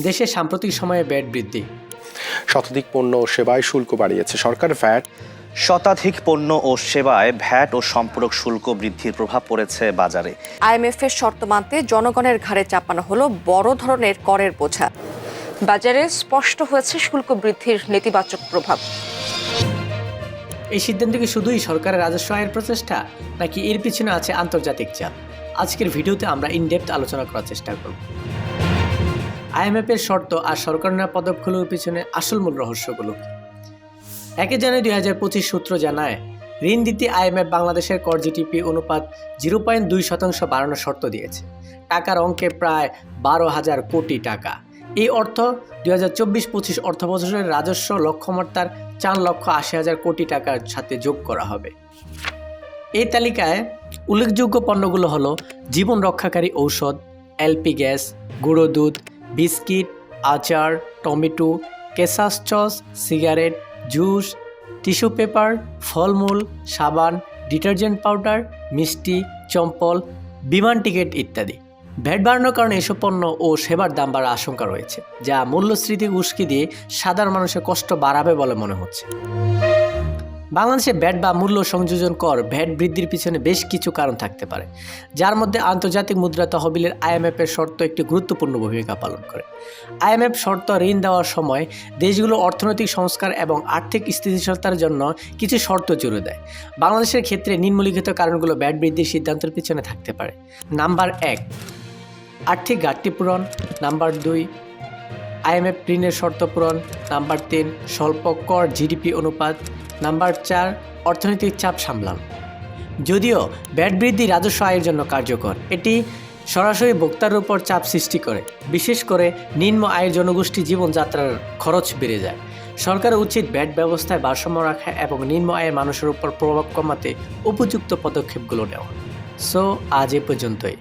দেশে সাম্প্রতিক সময়ে ভ্যাট বৃদ্ধি। শতাধিক পণ্য ও সেবায় শুল্ক বাড়িয়েছে সরকার। শতাধিক পণ্য ও সেবায় ভ্যাট ও সম্পূরক শুল্ক বৃদ্ধির প্রভাব পড়েছে বাজারে। IMF এর শর্ত মানতে জনগণের ঘাড়ে চাপানো হলো বড় ধরনের করের বোঝা। বাজারে স্পষ্ট হয়েছে শুল্ক বৃদ্ধির নেতিবাচক প্রভাব। এই সিদ্ধান্ত কি শুধুই সরকারের রাজস্ব আয়ের প্রচেষ্টা, নাকি এর পিছনে আছে আন্তর্জাতিক চাপ? আজকের ভিডিওতে আমরা ইনডেপথ আলোচনা করার চেষ্টা করব। IMF এর শর্ত আর সরকার নেওয়া পদক্ষেপগুলোর পিছনে আসল মূল রহস্যগুলো কি? 1 জানুয়ারি 2025 সূত্র জানায়, ঋণ দিতে IMF বাংলাদেশের কর জিডিপি অনুপাত 0.2% বাড়ানোর শর্ত দিয়েছে। টাকার অঙ্কে প্রায় 12,000 কোটি টাকা। এই অর্থ 2024-25 অর্থবছরের রাজস্ব লক্ষ্যমাত্রার 4,80,000 কোটি টাকার সাথে যোগ করা হবে। এই তালিকায় উল্লেখযোগ্য পণ্যগুলো হলো জীবন রক্ষাকারী ঔষধ, LP গ্যাস, গুঁড়ো দুধ, বিস্কিট, আচার, টমেটো, কেশাস sauce, cigarette, juice, tissue paper, ফলমূল, সাবান, ডিটারজেন্ট পাউডার, মিষ্টি, চম্পল, বিমান টিকিট ইত্যাদি। ভ্যাট বাড়ানোর কারণে এসব পণ্য ও সেবার দাম বাড়ার আশঙ্কা রয়েছে, যা মূল্যস্ফীতি উস্কে দিয়ে সাধারণ মানুষের কষ্ট বাড়াবে বলে মনে হচ্ছে। বাংলাদেশে ভ্যাট বা মূল্য সংযোজন কর ভ্যাট বৃদ্ধির পিছনে বেশ কিছু কারণ থাকতে পারে, যার মধ্যে আন্তর্জাতিক মুদ্রা তহবিলের IMF এর শর্ত একটি গুরুত্বপূর্ণ ভূমিকা পালন করে। IMF শর্ত ঋণ দেওয়ার সময় দেশগুলোর অর্থনৈতিক সংস্কার এবং আর্থিক স্থিতিশীলতার জন্য কিছু শর্ত জুড়ে দেয়। বাংলাদেশের ক্ষেত্রে নিম্নলিখিত কারণগুলো ভ্যাট বৃদ্ধির সিদ্ধান্তের পিছনে থাকতে পারে। নাম্বার 1, আর্থিক ঘাটতি পূরণ। নাম্বার 2, IMF ঋণের শর্ত পূরণ। নাম্বার 3, স্বল্প কর জিডিপি অনুপাত। নাম্বার 4, অর্থনৈতিক চাপ সামলানো। যদিও ভ্যাট বৃদ্ধি রাজস্ব আয়ের জন্য কার্যকর, এটি সরাসরি ভোক্তার উপর চাপ সৃষ্টি করে, বিশেষ করে নিম্ন আয়ের জনগোষ্ঠী জীবনযাত্রার খরচ বেড়ে যায়। সরকারের উচিত ভ্যাট ব্যবস্থায় ভারসাম্য রাখা এবং নিম্ন আয়ের মানুষের উপর প্রভাব কমাতে উপযুক্ত পদক্ষেপগুলো নেওয়া। সো আজ এ পর্যন্তই।